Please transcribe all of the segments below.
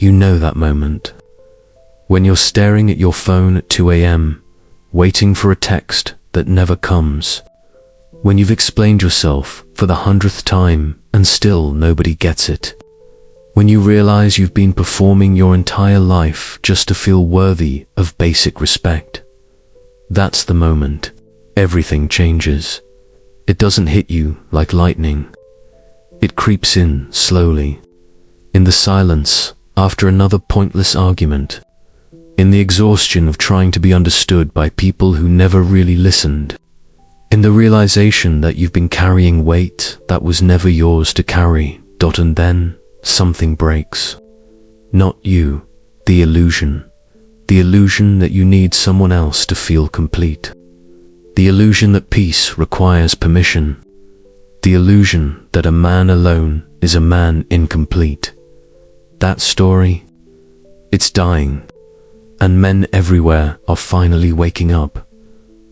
You know that moment. When you're staring at your phone at 2 a.m., waiting for a text that never comes. When you've explained yourself for the 100th time and still nobody gets it. When you realize you've been performing your entire life just to feel worthy of basic respect. That's the moment everything changes. It doesn't hit you like lightning. It creeps in slowly, in the silence after another pointless argument, in the exhaustion of trying to be understood by people who never really listened, in the realization that you've been carrying weight that was never yours to carry. And then something breaks. Not you, the illusion that you need someone else to feel complete. The illusion that peace requires permission. The illusion that a man alone is a man incomplete. That story, it's dying, and men everywhere are finally waking up.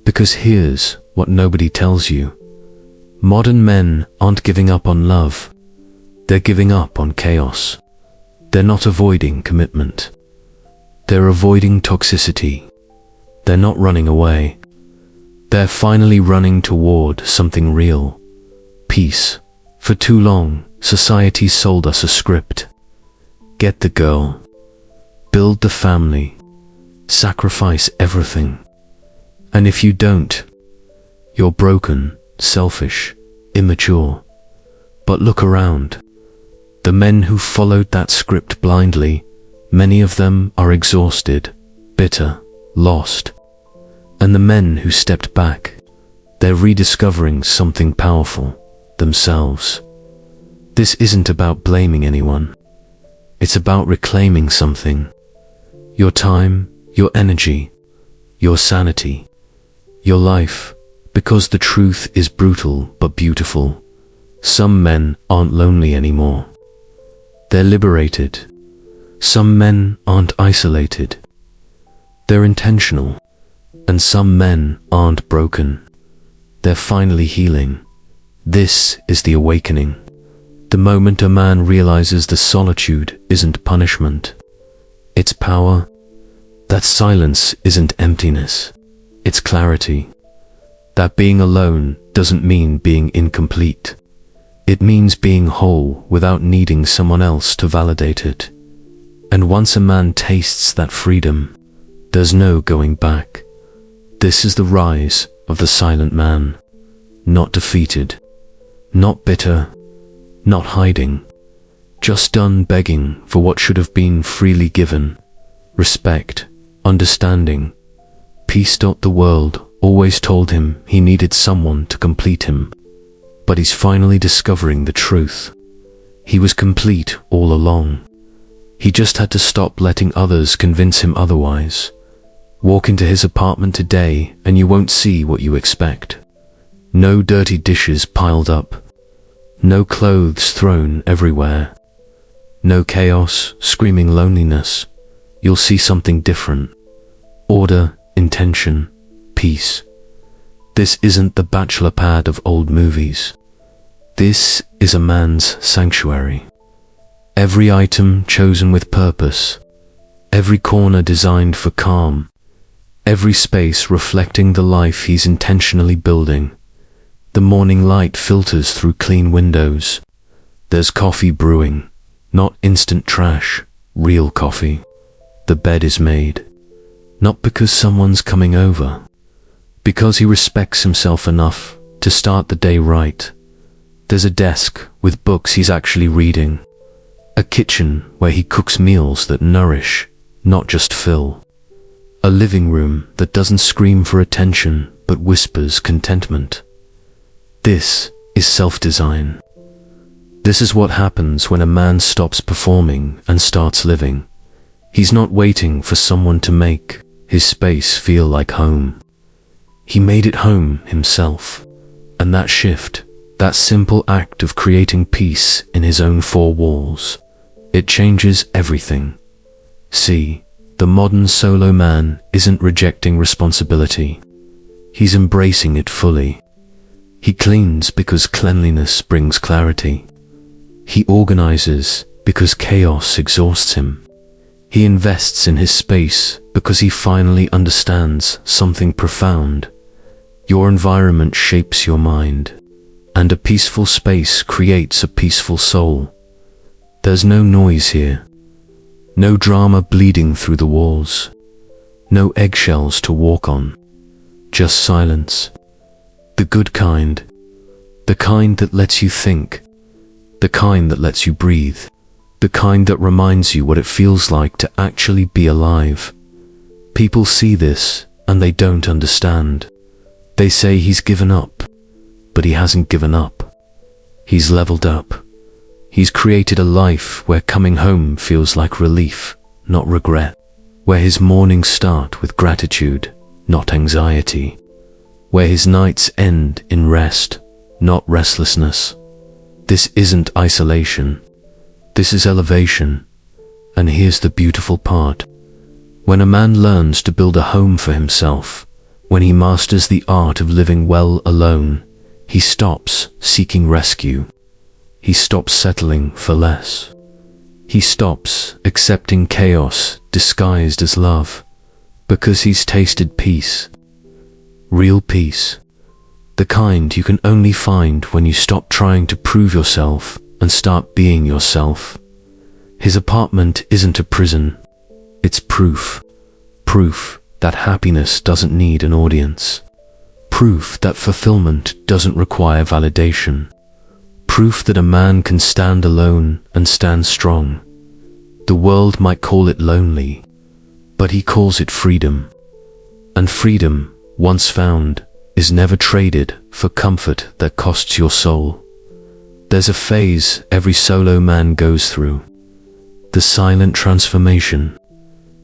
Because here's what nobody tells you. Modern men aren't giving up on love. They're giving up on chaos. They're not avoiding commitment. They're avoiding toxicity. They're not running away. They're finally running toward something real. Peace. For too long, society sold us a script. Get the girl. Build the family. Sacrifice everything. And if you don't, you're broken, selfish, immature. But look around. The men who followed that script blindly, many of them are exhausted, bitter, lost. And the men who stepped back, they're rediscovering something powerful, themselves. This isn't about blaming anyone. It's about reclaiming something. Your time, your energy, your sanity, your life, because the truth is brutal but beautiful. Some men aren't lonely anymore. They're liberated. Some men aren't isolated. They're intentional. And some men aren't broken. They're finally healing. This is the awakening. The moment a man realizes the solitude isn't punishment. It's power. That silence isn't emptiness. It's clarity. That being alone doesn't mean being incomplete. It means being whole without needing someone else to validate it. And once a man tastes that freedom, there's no going back. This is the rise of the silent man. Not defeated, not bitter, not hiding, just done begging for what should have been freely given. Respect, understanding, peace. The world always told him he needed someone to complete him. But he's finally discovering the truth. He was complete all along. He just had to stop letting others convince him otherwise. Walk into his apartment today and you won't see what you expect. No dirty dishes piled up. No clothes thrown everywhere. No chaos, screaming loneliness. You'll see something different. Order, intention, peace. This isn't the bachelor pad of old movies. This is a man's sanctuary. Every item chosen with purpose. Every corner designed for calm. Every space reflecting the life he's intentionally building. The morning light filters through clean windows. There's coffee brewing, not instant trash, real coffee. The bed is made, not because someone's coming over, because he respects himself enough to start the day right. There's a desk with books he's actually reading. A kitchen where he cooks meals that nourish, not just fill. A living room that doesn't scream for attention but whispers contentment. This is self-design. This is what happens when a man stops performing and starts living. He's not waiting for someone to make his space feel like home. He made it home himself. And that shift, that simple act of creating peace in his own four walls, it changes everything. See, the modern solo man isn't rejecting responsibility. He's embracing it fully. He cleans because cleanliness brings clarity. He organizes because chaos exhausts him. He invests in his space because he finally understands something profound. Your environment shapes your mind, and a peaceful space creates a peaceful soul. There's no noise here, no drama bleeding through the walls, no eggshells to walk on, just silence. The good kind, the kind that lets you think, the kind that lets you breathe, the kind that reminds you what it feels like to actually be alive. People see this and they don't understand. They say he's given up, but he hasn't given up. He's leveled up. He's created a life where coming home feels like relief, not regret, where his mornings start with gratitude, not anxiety, where his nights end in rest, not restlessness. This isn't isolation. This is elevation. And here's the beautiful part. When a man learns to build a home for himself, when he masters the art of living well alone, he stops seeking rescue. He stops settling for less. He stops accepting chaos disguised as love, because he's tasted peace. Real peace. The kind you can only find when you stop trying to prove yourself and start being yourself. His apartment isn't a prison. It's proof. Proof that happiness doesn't need an audience. Proof that fulfillment doesn't require validation. Proof that a man can stand alone and stand strong. The world might call it lonely, but he calls it freedom. And freedom, once found, is never traded for comfort that costs your soul. There's a phase every solo man goes through. The silent transformation.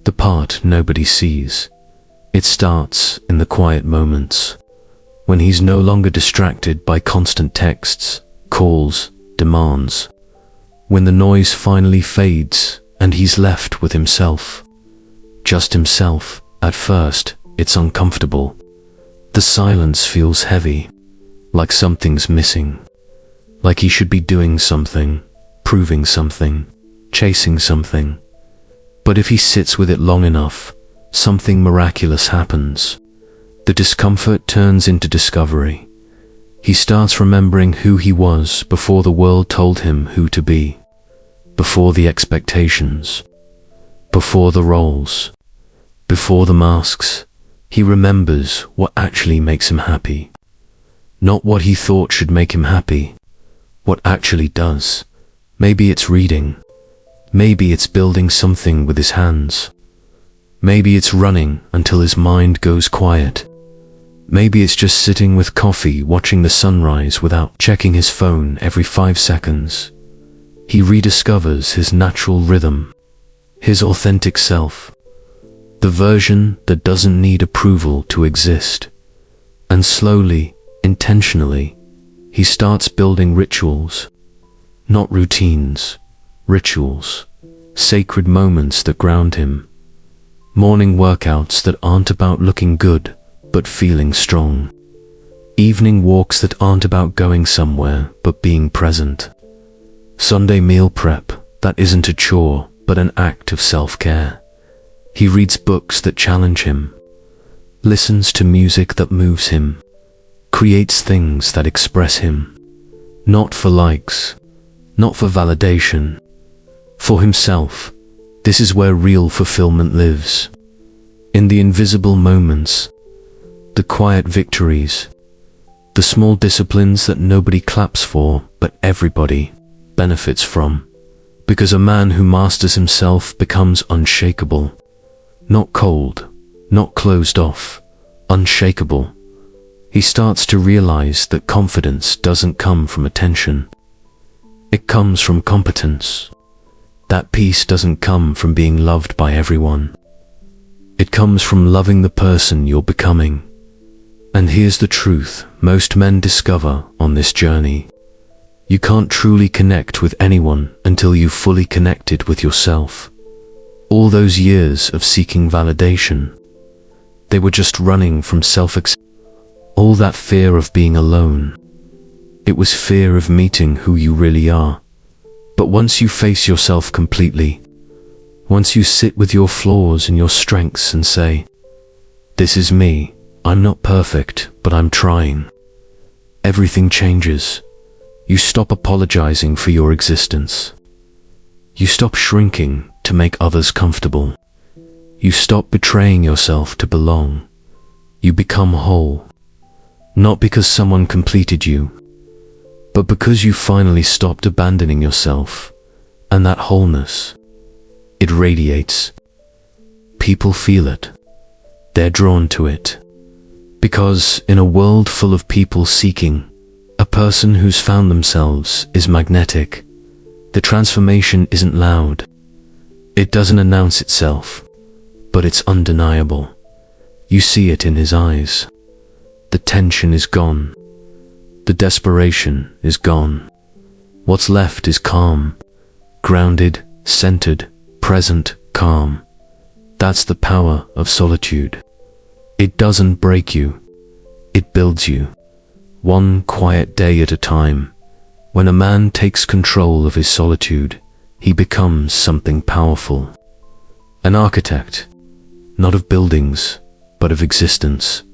The part nobody sees. It starts in the quiet moments, when he's no longer distracted by constant texts, calls, demands. When the noise finally fades and he's left with himself. Just himself. At first, it's uncomfortable. The silence feels heavy, like something's missing. Like he should be doing something, proving something, chasing something. But if he sits with it long enough, something miraculous happens. The discomfort turns into discovery. He starts remembering who he was before the world told him who to be. Before the expectations. Before the roles. Before the masks. He remembers what actually makes him happy. Not what he thought should make him happy. What actually does. Maybe it's reading. Maybe it's building something with his hands. Maybe it's running until his mind goes quiet. Maybe it's just sitting with coffee watching the sunrise without checking his phone every 5 seconds. He rediscovers his natural rhythm, his authentic self, the version that doesn't need approval to exist. And slowly, intentionally, he starts building rituals, not routines, rituals, sacred moments that ground him. Morning workouts that aren't about looking good, but feeling strong. Evening walks that aren't about going somewhere, but being present. Sunday meal prep that isn't a chore, but an act of self-care. He reads books that challenge him, listens to music that moves him, creates things that express him. Not for likes, not for validation. For himself. This is where real fulfillment lives. In the invisible moments, the quiet victories, the small disciplines that nobody claps for, but everybody benefits from. Because a man who masters himself becomes unshakable. Not cold, not closed off, unshakable. He starts to realize that confidence doesn't come from attention. It comes from competence. That peace doesn't come from being loved by everyone. It comes from loving the person you're becoming. And here's the truth most men discover on this journey. You can't truly connect with anyone until you've fully connected with yourself. All those years of seeking validation, they were just running from self-acceptance. All that fear of being alone, it was fear of meeting who you really are. But once you face yourself completely, Once you sit with your flaws and your strengths and say, "This is me, I'm not perfect, but I'm trying," everything changes. You stop apologizing for your existence. You stop shrinking to make others comfortable. You stop betraying yourself to belong. You become whole. Not because someone completed you, but because you finally stopped abandoning yourself, and that wholeness, it radiates. People feel it. They're drawn to it. Because in a world full of people seeking, a person who's found themselves is magnetic. The transformation isn't loud. It doesn't announce itself, but it's undeniable. You see it in his eyes. The tension is gone. The desperation is gone. What's left is calm, grounded, centered, present, calm. That's the power of solitude. It doesn't break you. It builds you. One quiet day at a time. When a man takes control of his solitude, he becomes something powerful. An architect, not of buildings, but of existence.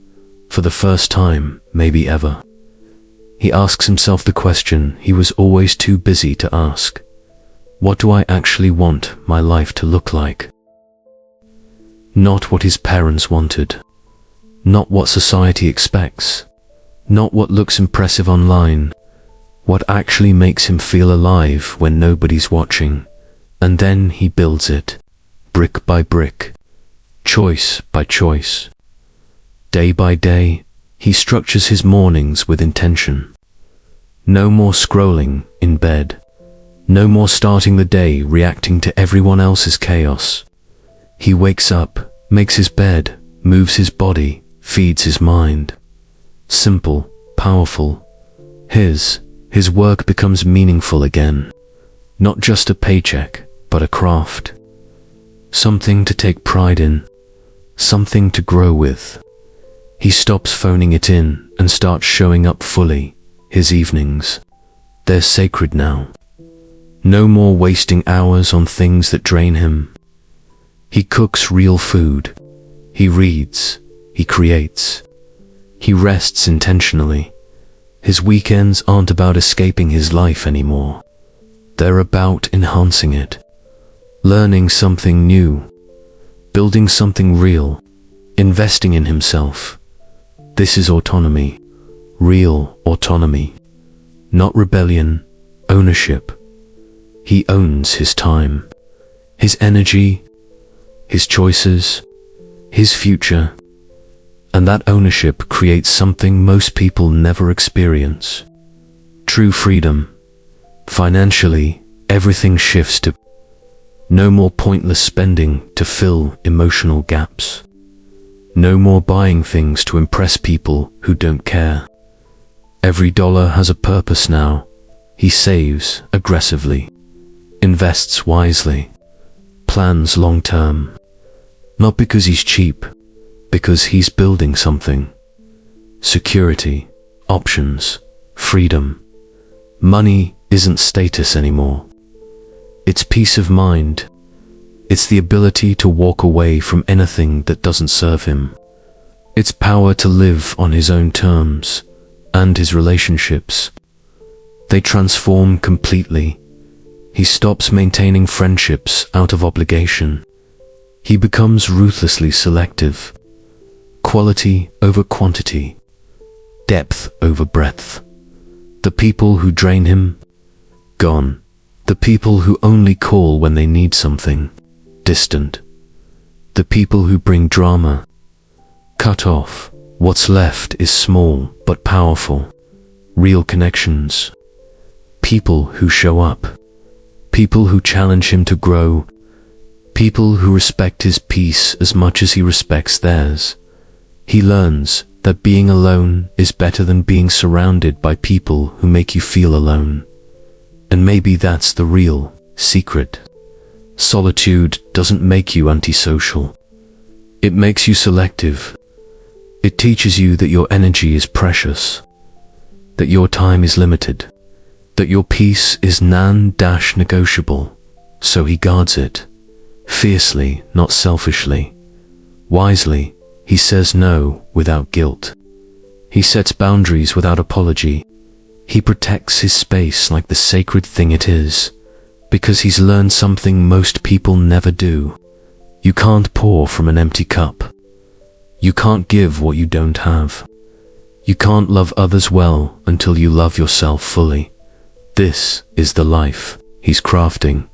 For the first time, maybe ever. He asks himself the question he was always too busy to ask. What do I actually want my life to look like? Not what his parents wanted. Not what society expects. Not what looks impressive online. What actually makes him feel alive when nobody's watching. And then he builds it, brick by brick, choice by choice. Day by day, he structures his mornings with intention. No more scrolling in bed. No more starting the day reacting to everyone else's chaos. He wakes up, makes his bed, moves his body, feeds his mind. Simple, powerful. His work becomes meaningful again. Not just a paycheck, but a craft. Something to take pride in. Something to grow with. He stops phoning it in and starts showing up fully. His evenings, they're sacred now. No more wasting hours on things that drain him. He cooks real food. He reads. He creates. He rests intentionally. His weekends aren't about escaping his life anymore. They're about enhancing it. Learning something new. Building something real. Investing in himself. This is autonomy. Real autonomy. Not rebellion, ownership. He owns his time, his energy, his choices, his future. And that ownership creates something most people never experience. True freedom. Financially, everything shifts to no more pointless spending to fill emotional gaps. No more buying things to impress people who don't care. Every dollar has a purpose now. He saves aggressively, invests wisely, plans long term. Not because he's cheap, because he's building something. Security, options, freedom. Money isn't status anymore. It's peace of mind. It's the ability to walk away from anything that doesn't serve him. It's power to live on his own terms, and his relationships. They transform completely. He stops maintaining friendships out of obligation. He becomes ruthlessly selective. Quality over quantity. Depth over breadth. The people who drain him, gone. The people who only call when they need something, distant. The people who bring drama, cut off. What's left is small but powerful. Real connections. People who show up. People who challenge him to grow. People who respect his peace as much as he respects theirs. He learns that being alone is better than being surrounded by people who make you feel alone. And maybe that's the real secret. Solitude doesn't make you antisocial. It makes you selective. It teaches you that your energy is precious, that your time is limited, that your peace is non-negotiable, so he guards it, Fiercely, not selfishly. Wisely, he says no without guilt. He sets boundaries without apology. He protects his space like the sacred thing it is, because he's learned something most people never do. You can't pour from an empty cup. You can't give what you don't have. You can't love others well until you love yourself fully. This is the life he's crafting.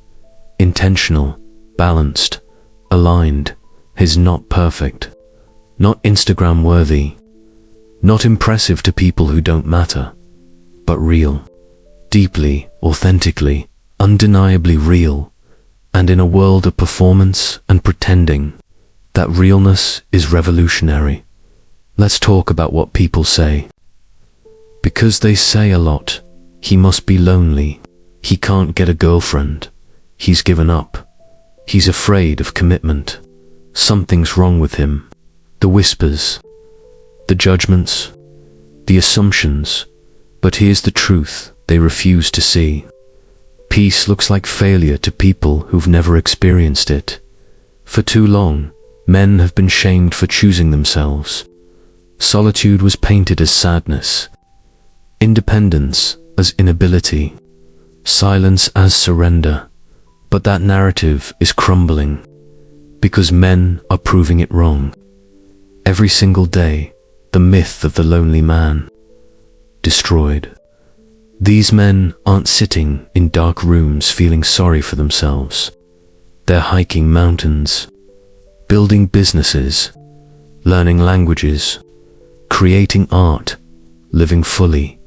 Intentional, balanced, aligned. He's not perfect, not Instagram worthy, not impressive to people who don't matter, but real, deeply, authentically, undeniably real. And in a world of performance and pretending, that realness is revolutionary. Let's talk about what people say. Because they say a lot, he must be lonely. He can't get a girlfriend. He's given up. He's afraid of commitment. Something's wrong with him. The whispers, the judgments, the assumptions. But here's the truth they refuse to see. Peace looks like failure to people who've never experienced it. For too long, men have been shamed for choosing themselves. Solitude was painted as sadness, independence as inability, silence as surrender. But that narrative is crumbling, because men are proving it wrong. Every single day, the myth of the lonely man destroyed. These men aren't sitting in dark rooms feeling sorry for themselves. They're hiking mountains, building businesses, learning languages, creating art, living fully.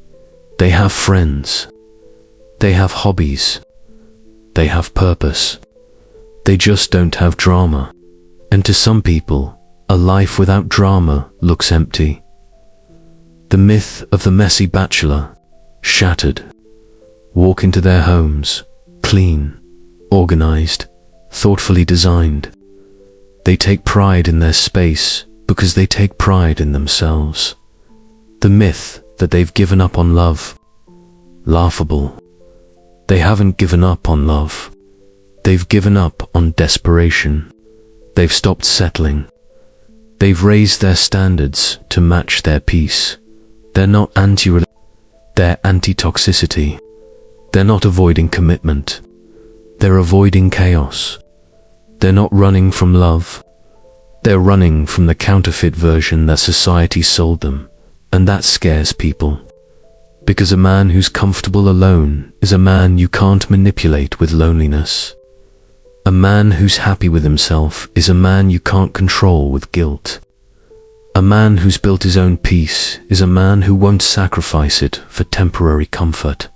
They have friends. They have hobbies. They have purpose. They just don't have drama. And to some people, a life without drama looks empty. The myth of the messy bachelor shattered. Walk into their homes, clean, organized, thoughtfully designed. They take pride in their space because they take pride in themselves. The myth that they've given up on love, laughable. They haven't given up on love. They've given up on desperation. They've stopped settling. They've raised their standards to match their peace. They're not they're anti-toxicity. They're not avoiding commitment. They're avoiding chaos. They're not running from love. They're running from the counterfeit version that society sold them. And that scares people. Because a man who's comfortable alone is a man you can't manipulate with loneliness. A man who's happy with himself is a man you can't control with guilt. A man who's built his own peace is a man who won't sacrifice it for temporary comfort.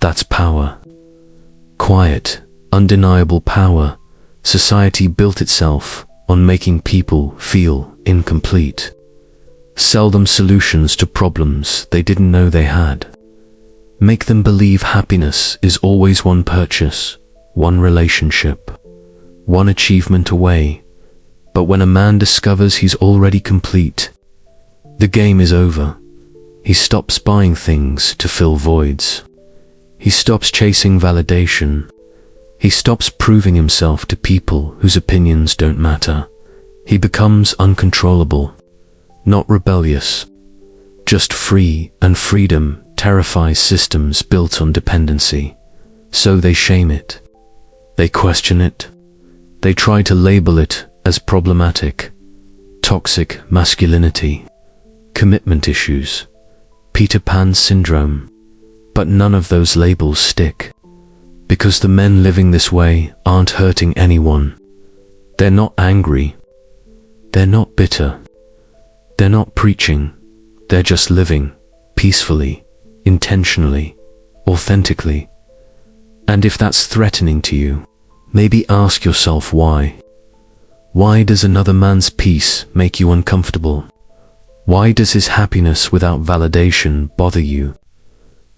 That's power. Quiet, undeniable power. Society built itself on making people feel incomplete. Sell them solutions to problems they didn't know they had. Make them believe happiness is always one purchase, one relationship, one achievement away. But when a man discovers he's already complete, the game is over. He stops buying things to fill voids. He stops chasing validation. He stops proving himself to people whose opinions don't matter. He becomes uncontrollable, not rebellious, just free, and freedom terrifies systems built on dependency. So they shame it. They question it. They try to label it as problematic, toxic masculinity, commitment issues, Peter Pan syndrome. But none of those labels stick, because the men living this way aren't hurting anyone. They're not angry. They're not bitter. They're not preaching. They're just living peacefully, intentionally, authentically. And if that's threatening to you, maybe ask yourself why. Why does another man's peace make you uncomfortable? Why does his happiness without validation bother you?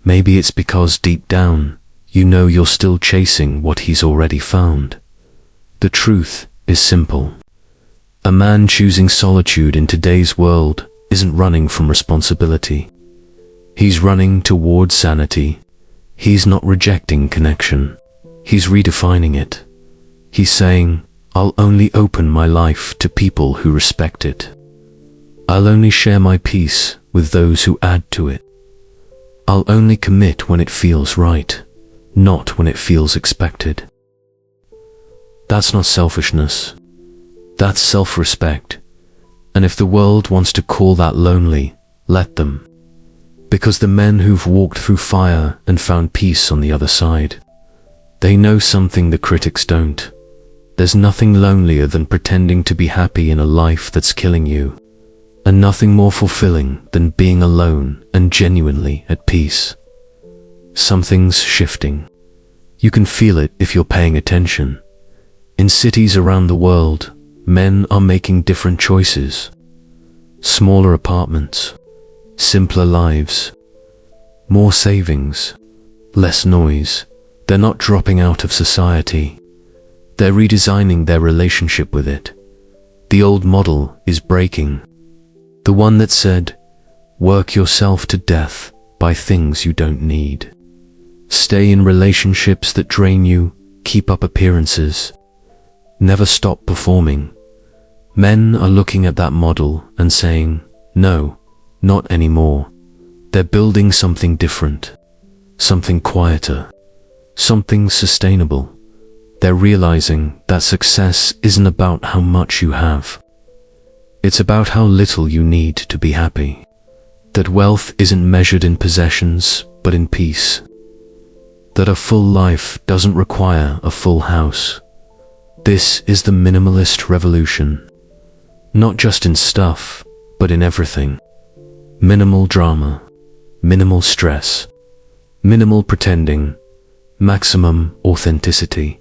Maybe it's because deep down, you know you're still chasing what he's already found. The truth is simple. A man choosing solitude in today's world isn't running from responsibility. He's running towards sanity. He's not rejecting connection. He's redefining it. He's saying, I'll only open my life to people who respect it. I'll only share my peace with those who add to it. I'll only commit when it feels right, not when it feels expected. That's not selfishness. That's self-respect. And if the world wants to call that lonely, let them. Because the men who've walked through fire and found peace on the other side, they know something the critics don't. There's nothing lonelier than pretending to be happy in a life that's killing you, and nothing more fulfilling than being alone and genuinely at peace. Something's shifting. You can feel it if you're paying attention. In cities around the world, men are making different choices. Smaller apartments, simpler lives, more savings, less noise. They're not dropping out of society. They're redesigning their relationship with it. The old model is breaking. The one that said, work yourself to death by things you don't need. Stay in relationships that drain you, keep up appearances. Never stop performing. Men are looking at that model and saying, no, not anymore. They're building something different, something quieter, something sustainable. They're realizing that success isn't about how much you have. It's about how little you need to be happy. That wealth isn't measured in possessions, but in peace. That a full life doesn't require a full house. This is the minimalist revolution. Not just in stuff, but in everything. Minimal drama, minimal stress, minimal pretending, maximum authenticity,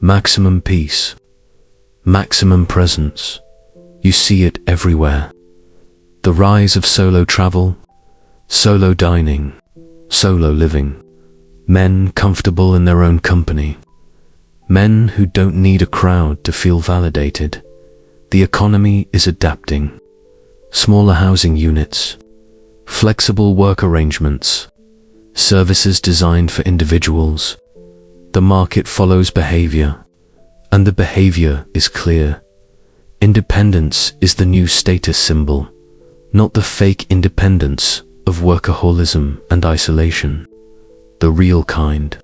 maximum peace, maximum presence. You see it everywhere. The rise of solo travel, solo dining, solo living. Men comfortable in their own company. Men who don't need a crowd to feel validated. The economy is adapting. Smaller housing units, flexible work arrangements, services designed for individuals. The market follows behavior, and the behavior is clear. Independence is the new status symbol, not the fake independence of workaholism and isolation. The real kind.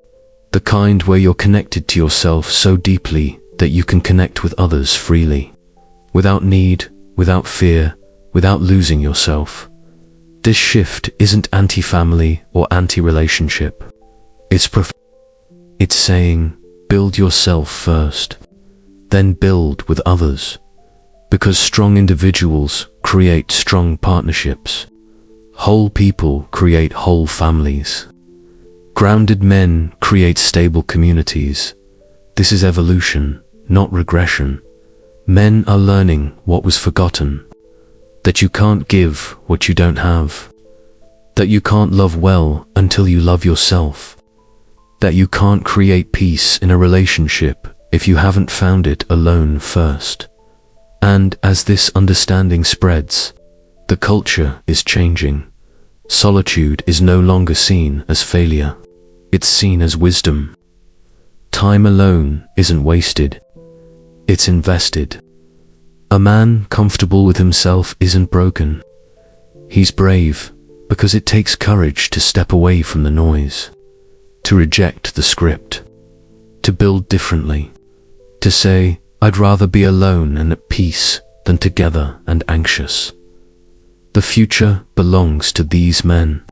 The kind where you're connected to yourself so deeply that you can connect with others freely. Without need, without fear, without losing yourself. This shift isn't anti-family or anti-relationship. It's saying, build yourself first, then build with others. Because strong individuals create strong partnerships. Whole people create whole families. Grounded men create stable communities. This is evolution, not regression. Men are learning what was forgotten. That you can't give what you don't have. That you can't love well until you love yourself. That you can't create peace in a relationship if you haven't found it alone first. And as this understanding spreads, the culture is changing. Solitude is no longer seen as failure. It's seen as wisdom. Time alone isn't wasted. It's invested. A man comfortable with himself isn't broken. He's brave because it takes courage to step away from the noise, to reject the script, to build differently, to say, I'd rather be alone and at peace than together and anxious. The future belongs to these men,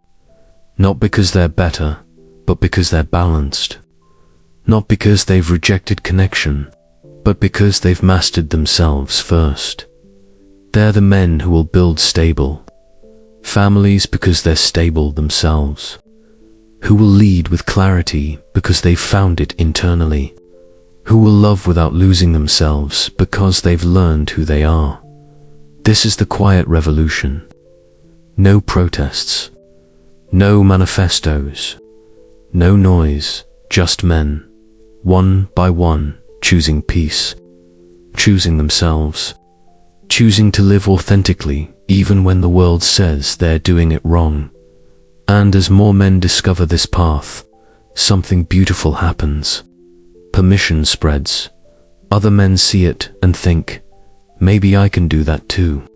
not because they're better, but because they're balanced. Not because they've rejected connection, but because they've mastered themselves first. They're the men who will build stable families because they're stable themselves, who will lead with clarity because they've found it internally, who will love without losing themselves because they've learned who they are. This is the quiet revolution. No protests, no manifestos, no noise, just men, one by one, choosing peace, choosing themselves, choosing to live authentically even when the world says they're doing it wrong. And as more men discover this path, something beautiful happens. Permission spreads. Other men see it and think, maybe I can do that too.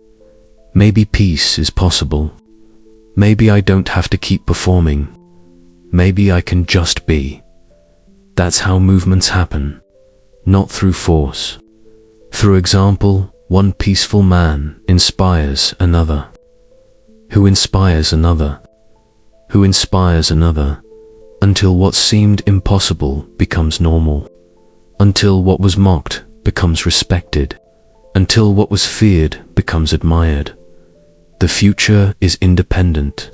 Maybe peace is possible. Maybe I don't have to keep performing. Maybe I can just be. That's how movements happen, not through force. Through example, one peaceful man inspires another, who inspires another, who inspires another, until what seemed impossible becomes normal, until what was mocked becomes respected, until what was feared becomes admired. The future is independent,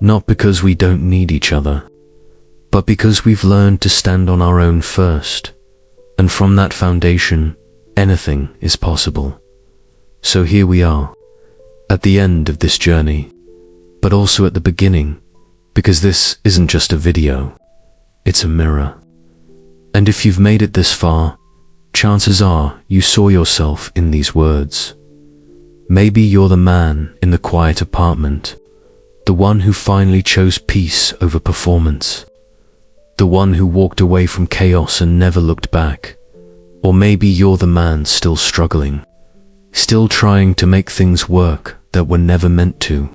not because we don't need each other, but because we've learned to stand on our own first, and from that foundation, anything is possible. So here we are, at the end of this journey, but also at the beginning, because this isn't just a video, it's a mirror. And if you've made it this far, chances are you saw yourself in these words. Maybe you're the man in the quiet apartment, the one who finally chose peace over performance, the one who walked away from chaos and never looked back. Or maybe you're the man still struggling, still trying to make things work that were never meant to,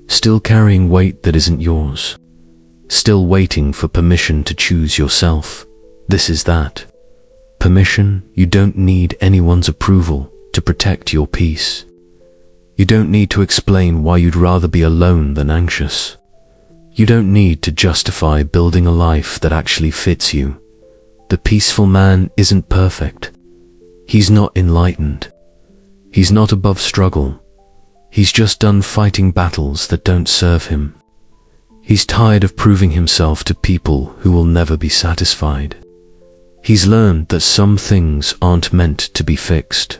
still carrying weight that isn't yours, still waiting for permission to choose yourself. This is that. Permission. You don't need anyone's approval to protect your peace. You don't need to explain why you'd rather be alone than anxious. You don't need to justify building a life that actually fits you. The peaceful man isn't perfect. He's not enlightened. He's not above struggle. He's just done fighting battles that don't serve him. He's tired of proving himself to people who will never be satisfied. He's learned that some things aren't meant to be fixed.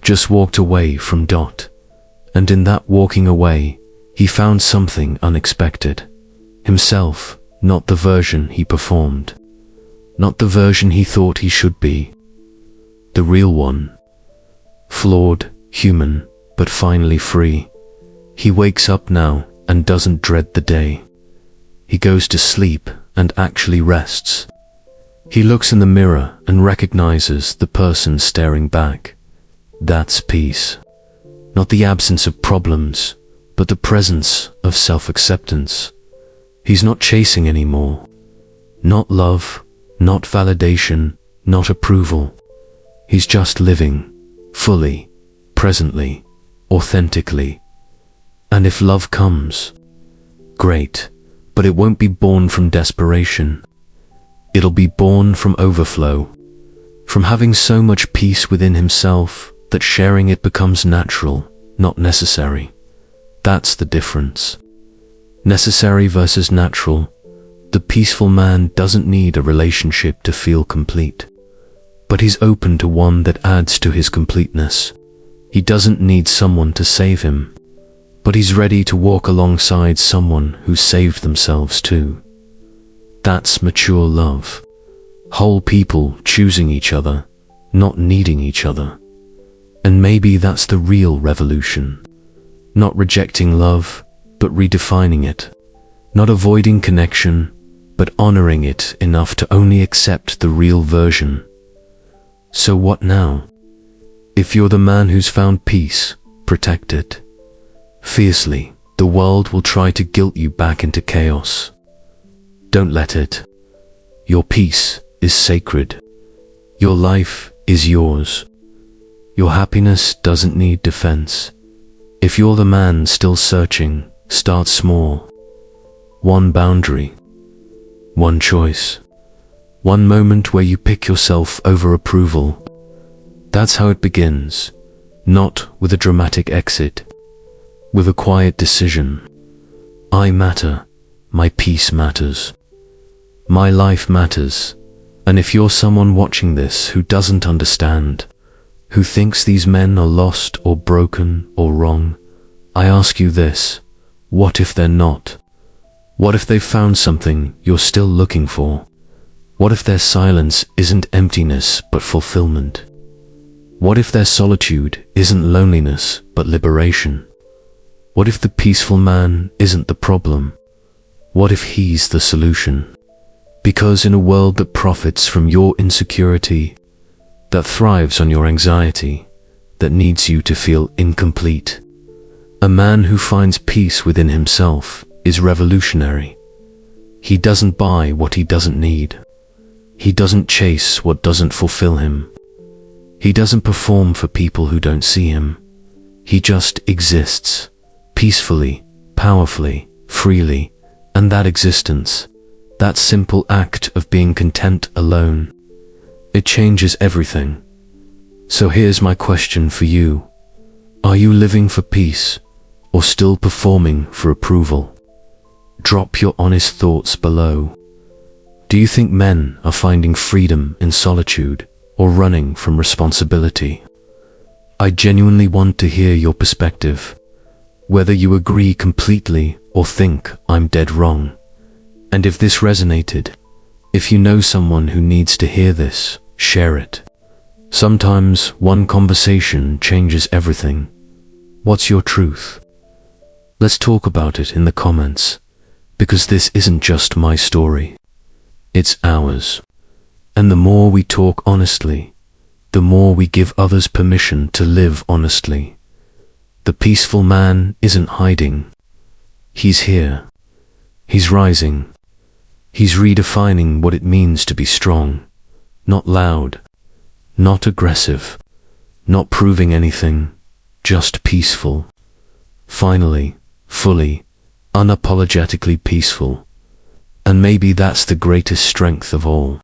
Just walked away from Dot. And in that walking away, he found something unexpected. Himself, not the version he performed. Not the version he thought he should be. The real one. Flawed, human, but finally free. He wakes up now and doesn't dread the day. He goes to sleep and actually rests. He looks in the mirror and recognizes the person staring back. That's peace. Not the absence of problems, but the presence of self-acceptance. He's not chasing anymore. Not love, not validation, not approval. He's just living, fully, presently, authentically. And if love comes, great, but it won't be born from desperation. It'll be born from overflow, from having so much peace within himself that sharing it becomes natural, not necessary. That's the difference. Necessary versus natural. The peaceful man doesn't need a relationship to feel complete, but he's open to one that adds to his completeness. He doesn't need someone to save him, but he's ready to walk alongside someone who saved themselves too. That's mature love. Whole people choosing each other, not needing each other. And maybe that's the real revolution. Not rejecting love, but redefining it. Not avoiding connection, but honoring it enough to only accept the real version. So what now? If you're the man who's found peace, protect it. Fiercely, the world will try to guilt you back into chaos. Don't let it. Your peace is sacred. Your life is yours. Your happiness doesn't need defense. If you're the man still searching, start small. One boundary. One choice. One moment where you pick yourself over approval. That's how it begins. Not with a dramatic exit. With a quiet decision. I matter. My peace matters. My life matters. And if you're someone watching this who doesn't understand, who thinks these men are lost or broken or wrong, I ask you this: what if they're not? What if they've found something you're still looking for? What if their silence isn't emptiness but fulfillment? What if their solitude isn't loneliness but liberation? What if the peaceful man isn't the problem? What if he's the solution? Because in a world that profits from your insecurity, that thrives on your anxiety, that needs you to feel incomplete. A man who finds peace within himself is revolutionary. He doesn't buy what he doesn't need. He doesn't chase what doesn't fulfill him. He doesn't perform for people who don't see him. He just exists, peacefully, powerfully, freely, and that existence, that simple act of being content alone, it changes everything. So here's my question for you. Are you living for peace, or still performing for approval? Drop your honest thoughts below. Do you think men are finding freedom in solitude or running from responsibility? I genuinely want to hear your perspective, whether you agree completely or think I'm dead wrong. And if this resonated, if you know someone who needs to hear this, share it. Sometimes one conversation changes everything. What's your truth? Let's talk about it in the comments, because this isn't just my story. It's ours. And the more we talk honestly, the more we give others permission to live honestly. The peaceful man isn't hiding. He's here. He's rising. He's redefining what it means to be strong, not loud, not aggressive, not proving anything, just peaceful. Finally, fully, unapologetically peaceful. And maybe that's the greatest strength of all.